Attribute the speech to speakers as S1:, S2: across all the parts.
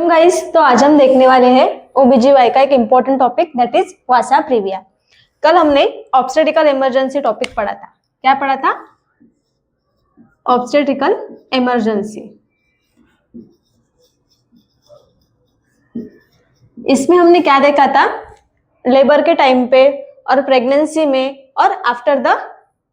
S1: Welcome guys. तो आज हम देखने वाले हैं ओबीजीवाई का एक important topic that is Vasa previa. कल हमने ऑब्स्टेट्रिकल इमरजेंसी टॉपिक पढ़ा था। क्या पढ़ा था? Obstetrical emergency. इसमें हमने क्या देखा था? लेबर के टाइम पे और प्रेगनेंसी में और आफ्टर द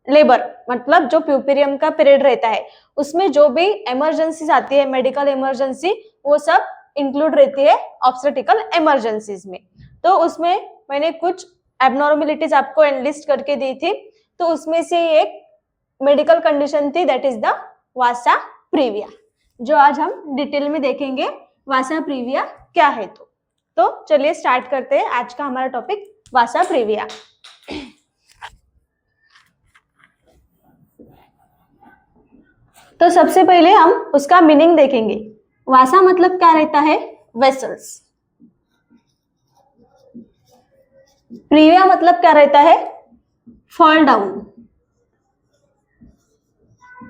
S1: लेबर, मतलब जो प्यूपेरियम का पीरियड रहता है उसमें जो भी इमरजेंसीज आती है, मेडिकल इमरजेंसी, वो सब इंक्लूड रहती है ऑब्स्टेट्रिकल इमरजेंसीज में। तो उसमें मैंने कुछ एबनॉर्मेलिटीज आपको एनलिस्ट करके दी थी। तो उसमें से एक मेडिकल कंडीशन थी that is the vasa previa, जो आज हम डिटेल में देखेंगे वासा प्रीविया क्या है। तो चलिए स्टार्ट करते हैं आज का हमारा टॉपिक वासा प्रीविया। तो सबसे पहले हम उसका मीनिंग देखेंगे। वासा मतलब क्या रहता है? वेसल्स। प्रीविया मतलब क्या रहता है? फॉल डाउन,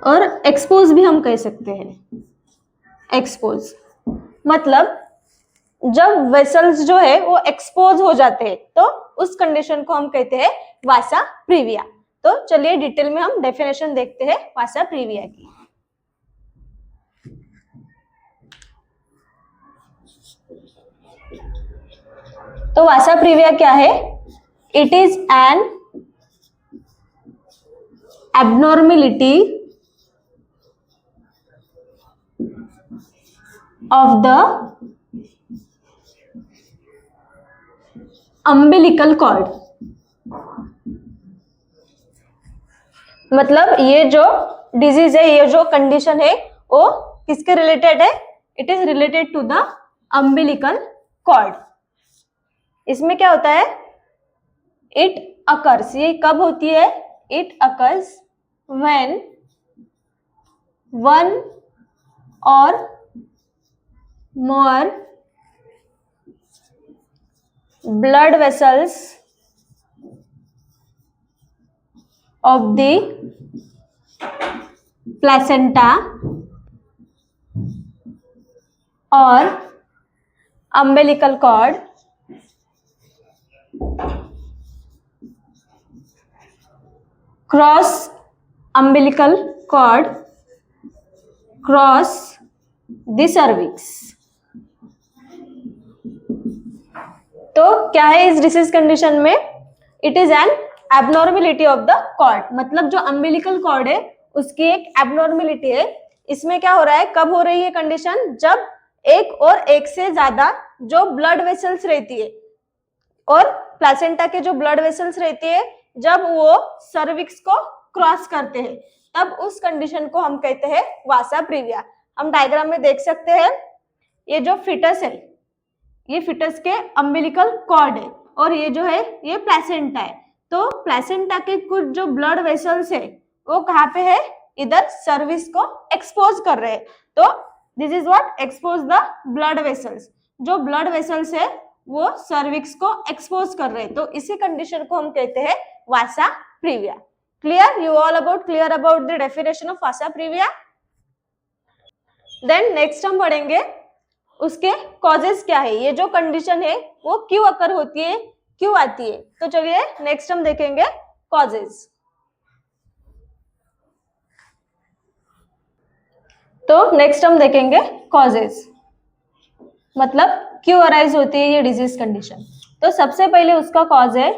S1: और एक्सपोज भी हम कह सकते हैं। एक्सपोज मतलब जब वेसल्स जो है वो एक्सपोज हो जाते हैं तो उस कंडीशन को हम कहते हैं वासा प्रीविया। तो चलिए डिटेल में हम डेफिनेशन देखते हैं वासा प्रीविया की। तो वासा प्रीविया क्या है? It is an abnormality of the umbilical cord. मतलब ये जो डिजीज है, ये जो कंडीशन है, वो किसके रिलेटेड है? It is related to the umbilical cord. इसमें क्या होता है? इट अकर्स, ये कब होती है? इट अकर्स व्हेन वन और मोर blood vessels of the placenta or umbilical cord cross umbilical cord cross the cervix। तो क्या है इस डिसीज कंडीशन में? It is an abnormality of the cord, मतलब जो अम्बिलिकल कॉर्ड है उसकी एक एबनॉर्मेलिटी है। इसमें क्या हो रहा है, कब हो रही है कंडीशन? जब एक और एक से ज्यादा जो ब्लड वेसल्स रहती है और प्लेसेंटा के जो ब्लड वेसल्स रहती है, जब वो सर्विक्स को क्रॉस करते हैं तब उस कंडीशन को हम कहते हैं वासा प्रीविया। हम डायग्राम में देख सकते हैं, ये जो फिटस है, ये फिटस के अम्बिलिकल कॉर्ड है और ये जो है ये प्लेसेंटा है। तो प्लेसेंटा के कुछ जो ब्लड वेसल्स है वो कहाँ पे है? इधर सर्विस को एक्सपोज कर रहे हैं। तो this is what expose the blood vessels. जो ब्लड वेसल्स है वो सर्विक्स को एक्सपोज कर रहे हैं। तो इसी कंडीशन को हम कहते हैं vasa previa. Clear? You all clear about the definition of vasa previa. Then next हम पढ़ेंगे उसके कॉजेस क्या है, ये जो कंडीशन है वो क्यों अकर होती है, क्यों आती है। तो चलिए नेक्स्ट हम देखेंगे कॉजेस। तो नेक्स्ट हम देखेंगे कॉजेस, मतलब क्यों अराइज होती है ये डिजीज कंडीशन। तो सबसे पहले उसका कॉज है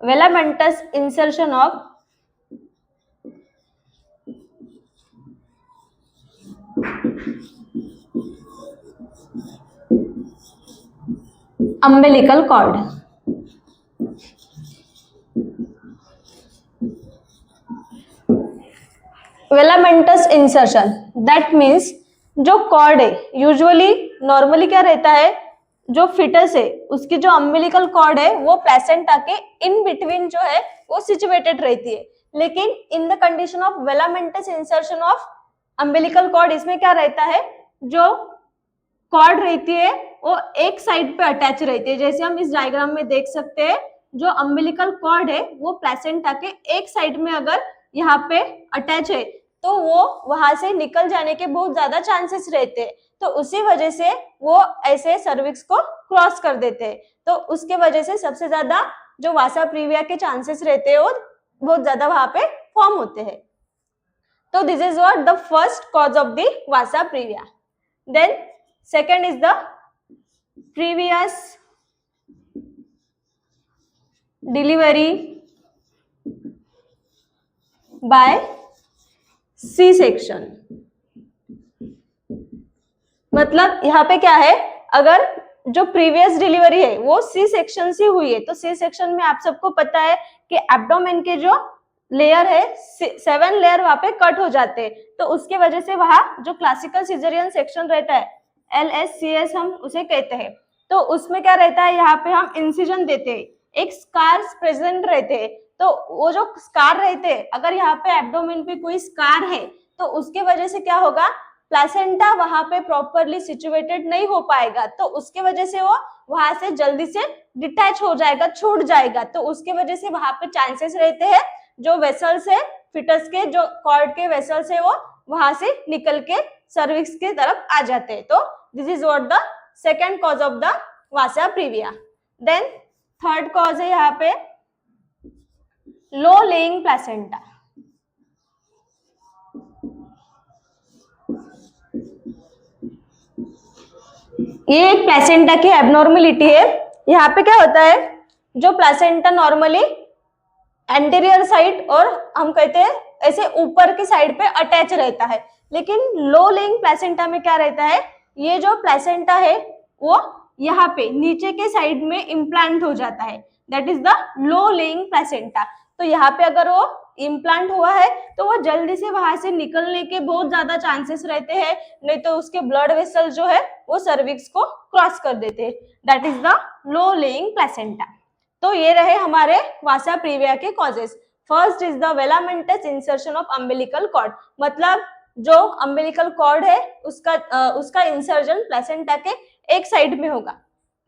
S1: velamentous insertion of umbilical cord। Velamentous insertion that means जो कॉर्ड है, यूजुअली नॉर्मली क्या रहता है, जो फिटस है उसकी जो अम्बिलिकल कॉर्ड है वो प्लेसेंटा के इन बिटवीन जो है वो सिचुएटेड रहती है। लेकिन in the condition of velamentous insertion of umbilical cord, इसमें क्या रहता है, जो कॉर्ड रहती है वो एक साइड पे अटैच रहती है। जैसे हम इस डायग्राम में देख सकते हैं, जो अम्बिलिकल कॉर्ड है वो प्लेसेंटा के एक साइड में अगर यहाँ पे अटैच है तो वो वहां से निकल जाने के बहुत ज्यादा चांसेस रहते हैं। तो उसी वजह से वो ऐसे सर्विक्स को क्रॉस कर देते हैं, तो उसके वजह से सबसे ज्यादा जो वासा प्रीविया के चांसेस रहते हैं वो बहुत ज्यादा वहां पे फॉर्म होते हैं। तो this is what the first cause of the vasa previa. Then second is the previous delivery by C section. मतलब यहाँ पे क्या है, अगर जो प्रीवियस डिलीवरी है वो सी सेक्शन से हुई है, तो सी सेक्शन में आप सबको पता है कि एब्डोमेन के जो लेयर है 7 लेयर वहां पे कट हो जाते हैं, तो उसके वजह से वहां जो क्लासिकल सिजेरियन सेक्शन रहता है LSCS हम उसे कहते हैं, तो उसमें क्या रहता है, यहाँ पे हम इंसिजन देते हैं, एक स्कार्स प्रेजेंट रहते हैं, तो वो जो स्कार रहते हैं, अगर यहाँ पे एब्डोमेन पे कोई स्कार है तो उसके वजह से क्या होगा, प्लेसेंटा वहां पे प्रॉपरली सिचुएटेड नहीं हो पाएगा, तो उसके वजह से वो वहां से जल्दी से डिटैच हो जाएगा, छूट जाएगा, तो उसके वजह से वहां पे चांसेस रहते हैं जो वेसल्स है फिटस के, जो कॉर्ड के वेसल्स है वो वहां से निकल के सर्विक्स के तरफ आ जाते हैं। तो this is what the second cause of the vasa previa. Then third cause है यहाँ पे लो लेइंग प्लेसेंटा। ये एक प्लेसेंटा की एबनॉर्मलिटी है। यहाँ पे क्या होता है, जो प्लेसेंटा नॉर्मली एंटीरियर साइड और हम कहते हैं ऐसे ऊपर की साइड पे अटैच रहता है, लेकिन लो लेइंग प्लेसेंटा में क्या रहता है, ये जो प्लेसेंटा है वो यहाँ पे नीचे के साइड में इम्प्लांट हो जाता है, that is the low lying placenta. तो यहाँ पे अगर वो इम्प्लांट हुआ है तो वो जल्दी से वहां से निकलने के बहुत ज्यादा चांसेस रहते हैं, नहीं तो उसके ब्लड वेसल जो है वो सर्विक्स को क्रॉस कर देते हैं, that is the low lying placenta. तो ये रहे हमारे वासा प्रीविया के causes. First is the velamentous insertion of umbilical cord, मतलब जो अम्बिलिकल कॉर्ड है उसका इंसर्जन प्लेसेंटा के एक साइड में होगा।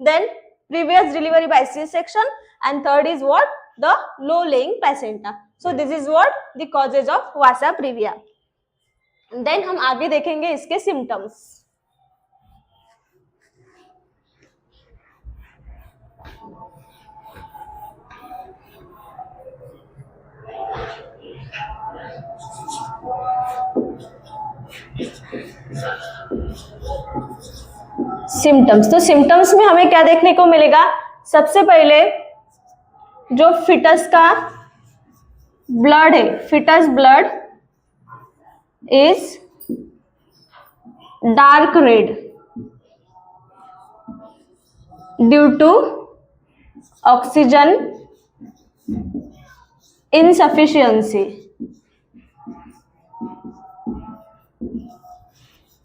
S1: Then previous delivery by C section, and third is what the low laying placenta. So this is what the causes of vasa previa. Then हम आगे देखेंगे इसके symptoms. सिम्टम्स, तो सिम्टम्स में हमें क्या देखने को मिलेगा, सबसे पहले जो फिटस का ब्लड है, fetus blood is dark red due to oxygen insufficiency.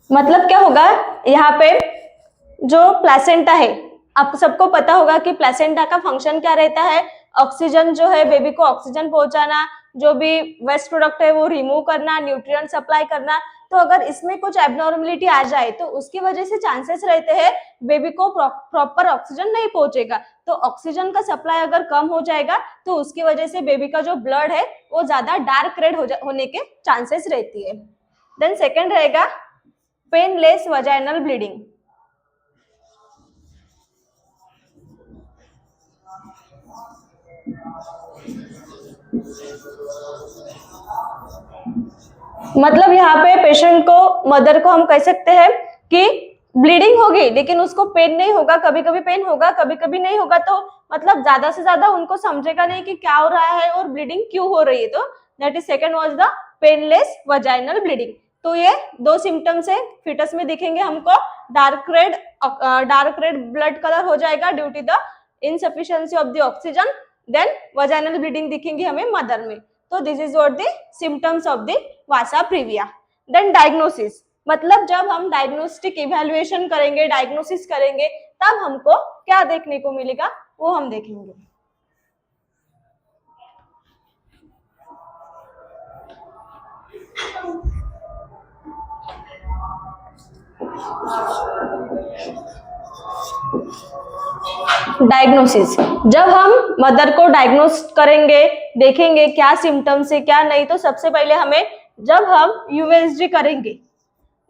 S1: मतलब क्या होगा, यहाँ पे जो प्लेसेंटा है, आपको सबको पता होगा कि प्लेसेंटा का फंक्शन क्या रहता है, ऑक्सीजन जो है बेबी को ऑक्सीजन पहुंचाना, जो भी वेस्ट प्रोडक्ट है वो रिमूव करना, न्यूट्रिएंट सप्लाई करना। तो अगर इसमें कुछ एबनॉर्मलिटी आ जाए तो उसकी वजह से चांसेस रहते हैं बेबी को प्रॉपर ऑक्सीजन नहीं पहुंचेगा, तो ऑक्सीजन का सप्लाई अगर कम हो जाएगा तो उसकी वजह से बेबी का जो ब्लड है वो ज्यादा डार्क रेड होने के चांसेस रहती है। देन सेकेंड रहेगा पेनलेस वजाइनल ब्लीडिंग। मतलब यहाँ पे पेशेंट को, मदर को हम कह सकते हैं कि ब्लीडिंग होगी लेकिन उसको पेन नहीं होगा, कभी कभी पेन होगा कभी कभी नहीं होगा, तो मतलब ज्यादा से ज्यादा उनको समझेगा नहीं कि क्या हो रहा है और ब्लीडिंग क्यों हो रही है। तो that is second was the painless vaginal bleeding. तो ये दो सिम्टम्स है, फिटस में दिखेंगे हमको डार्क रेड ब्लड कलर हो जाएगा due to the insufficiency of the oxygen. Then vaginal bleeding दिखेंगी हमें मदर में। तो this is what the symptoms of the vasa previa. Then diagnosis, मतलब जब हम डायग्नोस्टिक इवैल्यूएशन करेंगे, डायग्नोसिस करेंगे, तब हमको क्या देखने को मिलेगा वो हम देखेंगे। डायग्नोसिस, जब हम मदर को डायग्नोस करेंगे, देखेंगे क्या सिम्टम्स है क्या नहीं, तो सबसे पहले हमें जब हम यूएसजी करेंगे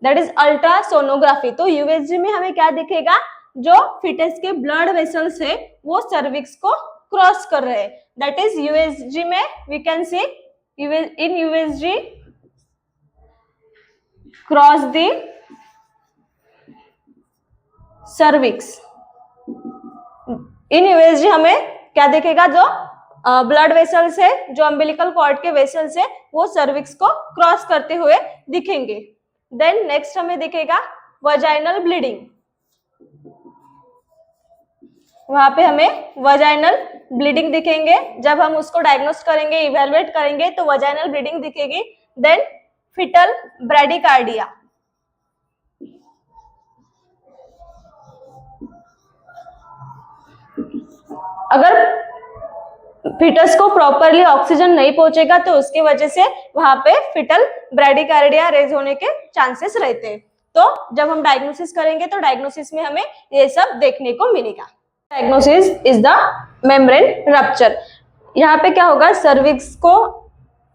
S1: दैट इज अल्ट्रासोनोग्राफी। तो यूएसजी में हमें क्या दिखेगा, जो फिटस के ब्लड वेसल्स है वो सर्विक्स को क्रॉस कर रहे हैं। दैट इज यूएसजी में we can see in USG cross the cervix. In USG हमें क्या दिखेगा, जो ब्लड वेसल्स है, जो अम्बिलिकल कॉर्ड के वेसल्स है वो सर्विक्स को क्रॉस करते हुए दिखेंगे। देन नेक्स्ट हमें दिखेगा वजाइनल ब्लीडिंग। वहां पे हमें वजाइनल ब्लीडिंग दिखेंगे। जब हम उसको डायग्नोस करेंगे, इवेलुएट करेंगे तो वजाइनल ब्लीडिंग दिखेगी। Then fetal bradycardia. अगर फिटस को प्रॉपरली ऑक्सीजन नहीं पहुंचेगा तो उसकी वजह से वहां पे फिटल ब्रैडिकार्डिया रेज होने के चांसेस रहते हैं। तो जब हम डायग्नोसिस करेंगे तो डायग्नोसिस में हमें ये सब देखने को मिलेगा। Diagnosis is the membrane rupture. यहाँ पे क्या होगा, सर्विक्स को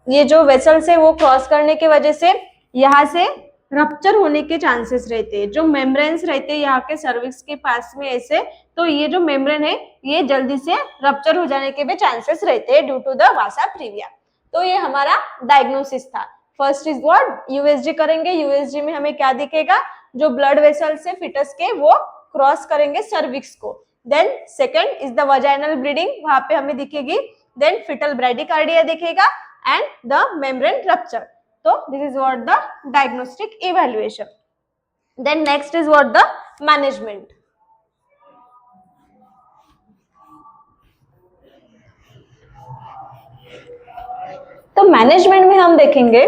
S1: ये जो वेसल्स है वो क्रॉस करने की वजह से यहाँ से रप्चर होने के चांसेस रहते हैं। जो मेम्ब्रेन्स रहते हैं यहाँ के सर्विक्स के पास में ऐसे, तो ये जो मेम्ब्रेन है ये जल्दी से रप्चर हो जाने के भी चांसेस रहते हैं due to the vasa previa. तो ये हमारा डायग्नोसिस था। फर्स्ट इज व्हाट, यूएसजी करेंगे। यूएसजी में हमें क्या दिखेगा, जो ब्लड वेसल्स है फिटस के वो क्रॉस करेंगे सर्विक्स को। Then second is the vaginal bleeding, वहां पे हमें दिखेगी। देन फिटल ब्रैडिकार्डिया दिखेगा and the membrane rupture. So this is what the diagnostic evaluation. Then next is what the management. तो मैनेजमेंट में हम देखेंगे,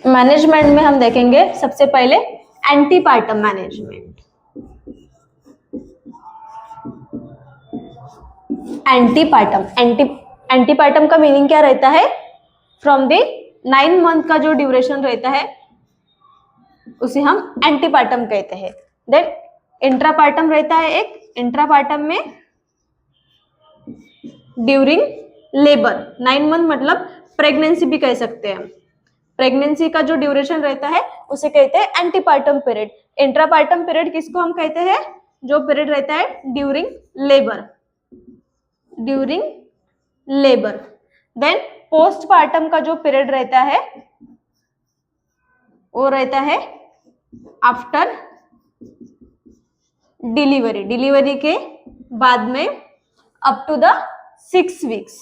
S1: मैनेजमेंट में हम देखेंगे सबसे पहले एंटीपार्टम मैनेजमेंट। एंटीपार्टम का मीनिंग क्या रहता है, फ्रॉम द 9 मंथ का जो ड्यूरेशन रहता है उसे हम एंटीपार्टम कहते हैं। देन इंट्रापार्टम रहता है एक, इंट्रापार्टम में ड्यूरिंग लेबर 9 मंथ मतलब प्रेगनेंसी भी कह सकते हैं। प्रेगनेंसी का जो ड्यूरेशन रहता है उसे कहते हैं एंटीपार्टम पीरियड। इंट्रापार्टम पीरियड किसको हम कहते हैं, जो पीरियड रहता है during labour, during labour. Then postpartum का जो पीरियड रहता है वो रहता है आफ्टर डिलीवरी, डिलीवरी के बाद में अप टू द 6 वीक्स,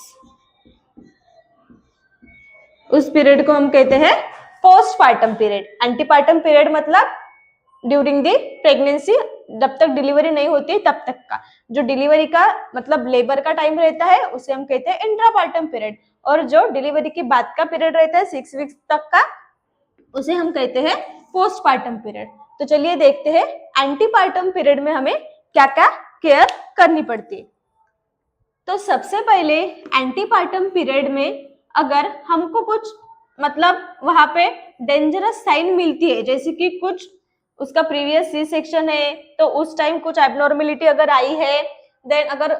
S1: उस पीरियड को हम कहते हैं पोस्टपार्टम पीरियड। एंटीपार्टम पीरियड मतलब ड्यूरिंग द प्रेगनेंसी, जब तक डिलीवरी नहीं होती तब तक का, जो डिलीवरी का मतलब लेबर का टाइम रहता है उसे हम कहते हैं इंट्रापार्टम पीरियड, और जो डिलीवरी के बाद का पीरियड रहता है 6 वीक्स तक का उसे हम कहते हैं पोस्टपार्टम पीरियड। तो चलिए देखते हैं एंटीपार्टम पीरियड में हमें क्या क्या केयर करनी पड़ती है। तो सबसे पहले एंटीपार्टम पीरियड में अगर हमको कुछ मतलब वहां पे डेंजरस साइन मिलती है, जैसे कि कुछ उसका प्रीवियस सी सेक्शन है तो उस टाइम कुछ एबनॉर्मेलिटी अगर आई है, देन अगर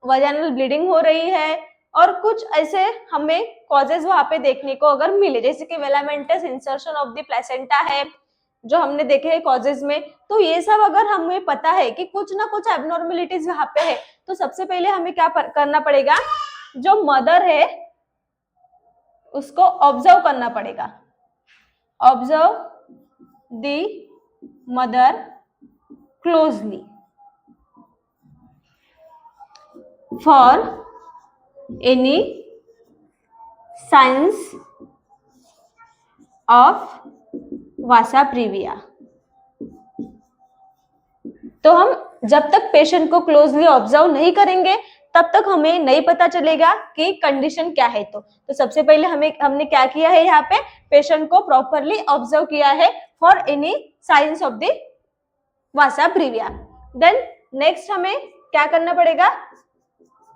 S1: वजाइनल ब्लीडिंग हो रही है और कुछ ऐसे हमें कॉजेज वहां पे देखने को अगर मिले, जैसे कि वेलामेंटस इंसर्शन ऑफ द प्लेसेंटा है जो हमने देखे हैं कॉजेज में, तो ये सब अगर हमें पता है कि कुछ ना कुछ एबनॉर्मेलिटीज वहां पे है तो सबसे पहले हमें क्या करना पड़ेगा, जो मदर है उसको ऑब्जर्व करना पड़ेगा। Observe the mother closely for any signs of vasa previa. तो हम जब तक पेशेंट को क्लोजली ऑब्जर्व नहीं करेंगे तब तक हमें नहीं पता चलेगा कि कंडीशन क्या है। तो सबसे पहले हमने क्या किया है, यहाँ पे पेशेंट को प्रॉपरली ऑब्जर्व किया है for any signs of the vasa previa. Then next हमें क्या करना पड़ेगा,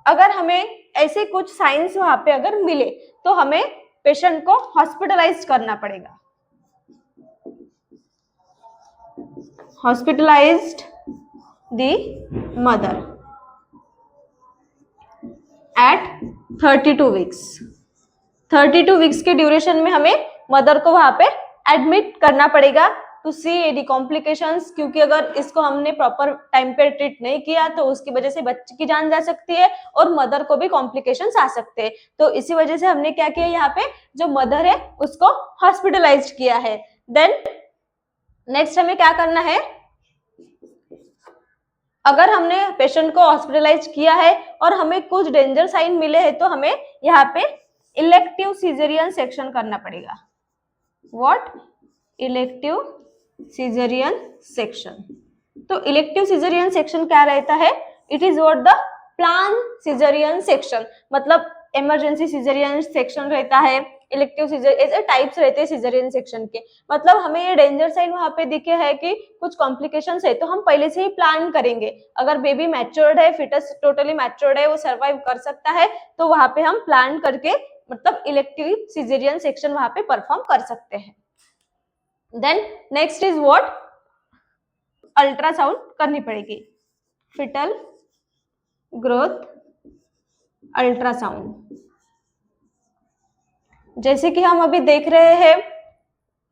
S1: अगर हमें ऐसे कुछ साइंस वहां पे अगर मिले तो हमें पेशेंट को हॉस्पिटलाइज करना पड़ेगा। Hospitalised the mother eight 32 weeks. 32 weeks के ड्यूरेशन में हमें मदर को वहां पे एडमिट करना पड़ेगा टू सी एनी कॉम्प्लिकेशंस, क्योंकि अगर इसको हमने प्रॉपर टाइम पे ट्रीट नहीं किया तो उसकी वजह से बच्चे की जान जा सकती है और मदर को भी कॉम्प्लिकेशंस आ सकते हैं। तो इसी वजह से हमने क्या किया, यहाँ पे जो मदर है उसको हॉस्पिटलाइज किया है। देन नेक्स्ट हमें क्या करना है, अगर हमने पेशेंट को हॉस्पिटलाइज किया है और हमें कुछ डेंजर साइन मिले हैं तो हमें यहाँ पे इलेक्टिव सीजरियन सेक्शन करना पड़ेगा। व्हाट? Elective caesarean section. तो इलेक्टिव सीजरियन सेक्शन क्या रहता है? It is what the plan caesarean section, मतलब इमरजेंसी सीजरियन सेक्शन रहता है, इलेक्टिव सीजर, ऐसे टाइप्स रहते हैं सीजरियन सेक्शन के। मतलब हमें ये डेंजर साइन वहां पे दिखे है कि कुछ कॉम्प्लिकेशंस है तो हम पहले से ही प्लान करेंगे। अगर बेबी मैच्योर्ड है, फिटस टोटली मैच्योर्ड है, वो सर्वाइव कर सकता है, तो वहां पे हम प्लान करके मतलब इलेक्टिव सीजरियन सेक्शन वहां पे परफॉर्म कर सकते हैं। Then next is what? Ultrasound करनी पड़ेगी, फिटल ग्रोथ अल्ट्रासाउंड। जैसे कि हम अभी देख रहे हैं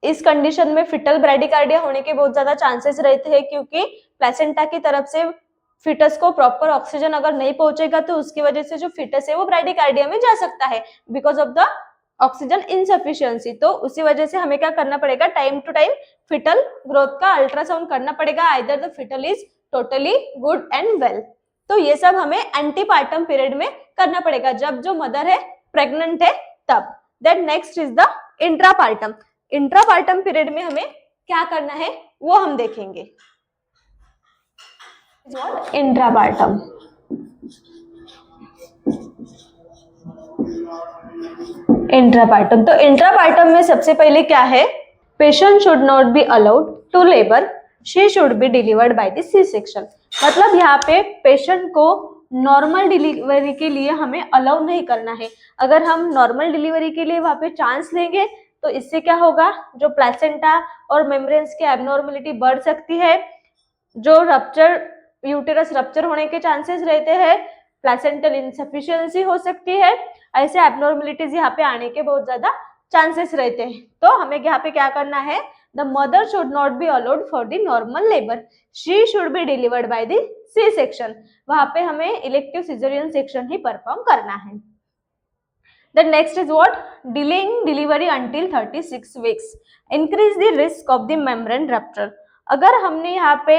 S1: इस कंडीशन में फिटल ब्रैडिकार्डिया होने के बहुत ज्यादा चांसेस रहते हैं, क्योंकि प्लेसेंटा की तरफ से फिटस को प्रॉपर ऑक्सीजन अगर नहीं पहुंचेगा तो उसकी वजह से जो फिटस है वो ब्रैडिकार्डिया में जा सकता है because of the oxygen insufficiency. तो उसी वजह से हमें क्या करना पड़ेगा, time to time fetal growth का अल्ट्रासाउंड करना पड़ेगा, either the fetal is totally good and well. तो ये सब हमें एंटीपार्टम पीरियड में करना पड़ेगा, जब जो मदर है प्रेग्नेंट है तब। Then next is the intrapartum. Intrapartum period में हमें क्या करना है वो हम देखेंगे। इंट्रापार्टम, इंट्रापार्टम, तो इंट्रापार्टम में सबसे पहले क्या है, patient should not be allowed to labour, she should be delivered by the C section. मतलब यहाँ पे पेशेंट को नॉर्मल डिलीवरी के लिए हमें अलाउ नहीं करना है। अगर हम नॉर्मल डिलीवरी के लिए वहां पे चांस लेंगे तो इससे क्या होगा, जो प्लेसेंटा और मेम्ब्रेन्स की एबनॉर्मलिटी बढ़ सकती है, जो रप्चर यूटेरस रप्चर होने के चांसेस रहते हैं, प्लेसेंटल इनसफिशियंसी हो सकती है, ऐसे एबनॉर्मलिटीज यहाँ पे आने के बहुत ज्यादा चांसेस रहते हैं। तो हमें यहाँ पे क्या करना है, the mother should not be allowed for the normal labour, she should be delivered by the C section. वहां पे हमें इलेक्टिव सिजेरियन सेक्शन ही परफॉर्म करना है। Then next is what? Delaying delivery until 36 weeks increase the risk of the membrane rupture। अगर हमने यहाँ पे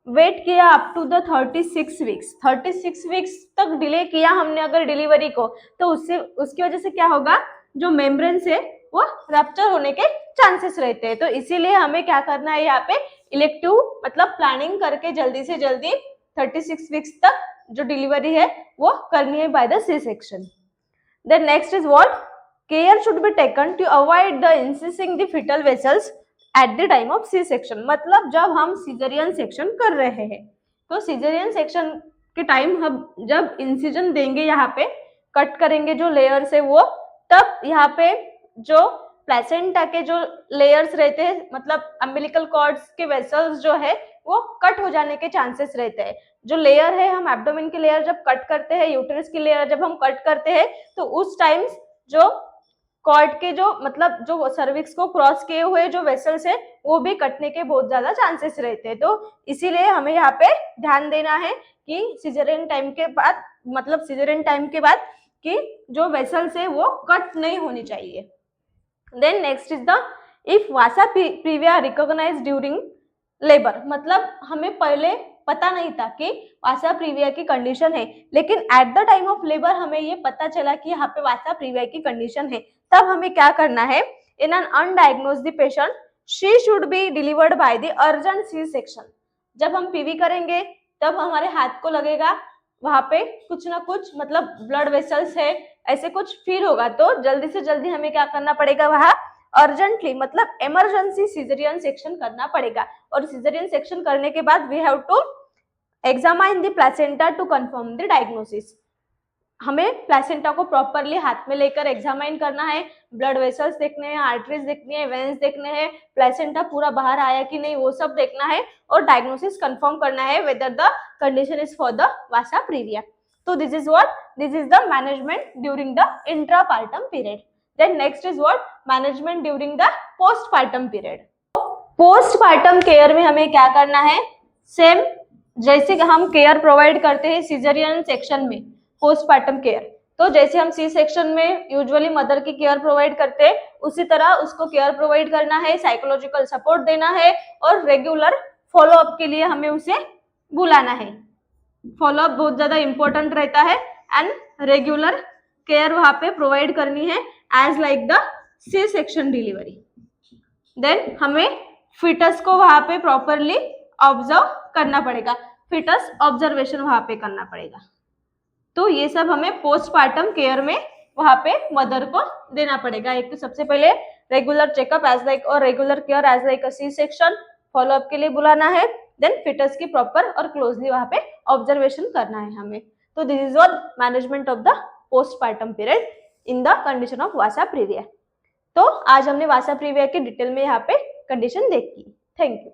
S1: वेट किया अप टू द 36 वीक्स तक डिले किया हमने अगर डिलीवरी को, तो उससे उसकी वजह से क्या होगा, जो मेम्ब्रेन से वो रप्चर होने के चांसेस रहते हैं। तो इसीलिए हमें क्या करना है, यहाँ पे इलेक्टिव मतलब प्लानिंग करके जल्दी से जल्दी 36 वीक्स तक जो डिलीवरी है वो करनी है by the C section. Then next is what? Care should be taken to avoid the incising the fetal vessels at the time of C-section। मतलब जब हम सीजरियन सेक्शन कर रहे हैं तो सीजरियन सेक्शन के टाइम हम जब इंसिजन देंगे, यहाँ पे कट करेंगे जो लेयर्स है वो, तब यहाँ पे जो प्लेसेंटा के जो लेयर्स रहते हैं मतलब अम्बिलिकल कॉर्ड्स के वेसल्स जो है वो कट हो जाने के चांसेस रहते हैं। जो लेयर है हम एब्डोमेन की लेयर जब कट करते हैं, यूटेरस की लेयर जब हम कट करते हैं, तो उस टाइम्स जो कॉर्ड के जो मतलब जो सर्विक्स को क्रॉस किए हुए जो वेसल्स है वो भी कटने के बहुत ज्यादा चांसेस रहते हैं। तो इसीलिए हमें यहाँ पे ध्यान देना है कि सिजेरियन टाइम के बाद मतलब सिजेरियन टाइम के बाद कि जो वेसल्स है वो कट नहीं होनी चाहिए। Then next is the if vasa previa recognised during labour. मतलब हमें पहले पता नहीं था कि वासा प्रीविया की कंडीशन है, लेकिन at the time of labour हमें ये पता चला कि यहाँ पे वासा प्रीविया की कंडीशन है, तब हमें क्या करना है, in an undiagnosed patient she should be delivered by the urgent C section. जब हम पीवी करेंगे तब हमारे हाथ को लगेगा वहां पे कुछ ना कुछ मतलब ब्लड वेसल्स है, ऐसे कुछ फील होगा, तो जल्दी से जल्दी हमें क्या करना पड़ेगा, वहां अर्जेंटली मतलब इमरजेंसी सिजेरियन सेक्शन करना पड़ेगा। और सिजेरियन सेक्शन करने के बाद we have to examine the placenta to confirm the diagnosis. हमें प्लेसेंटा को प्रॉपरली हाथ में लेकर एग्जामाइन करना है, ब्लड वेसल्स देखने हैं, आर्टरीज देखनी है, वेन्स देखने हैं, प्लेसेंटा पूरा बाहर आया कि नहीं वो सब देखना है और डायग्नोसिस कंफर्म करना है whether the condition is for the vasa previa. तो this is what, this is the management during the intrapartum period. Then next is what, management during the postpartum period. Postpartum care में हमें क्या करना है, same जैसे कि हम care provide करते हैं सिजेरियन सेक्शन में पोस्टपार्टम केयर, तो जैसे हम सी सेक्शन में यूजुअली मदर की केयर प्रोवाइड करते हैं उसी तरह उसको केयर प्रोवाइड करना है, साइकोलॉजिकल सपोर्ट देना है और रेगुलर फॉलोअप के लिए हमें उसे बुलाना है। फॉलोअप बहुत ज्यादा इंपॉर्टेंट रहता है एंड रेगुलर केयर वहां पे प्रोवाइड करनी है as like the C section delivery. Then हमें फिटस को वहां पे प्रॉपरली ऑब्जर्व करना पड़ेगा, फिटस ऑब्जर्वेशन वहां पे करना पड़ेगा। तो ये सब हमें पोस्टपार्टम केयर में वहां पे मदर को देना पड़ेगा। एक तो सबसे पहले रेगुलर चेकअप एज लाइक और regular care as like a C section, follow up के लिए बुलाना है, देन फिटस की प्रॉपर और क्लोजली वहां पे ऑब्जर्वेशन करना है हमें। तो this is all management of the postpartum period in the condition of vasa previa. तो आज हमने वासा प्रीविया के डिटेल में यहाँ पे कंडीशन देखी। Thank you.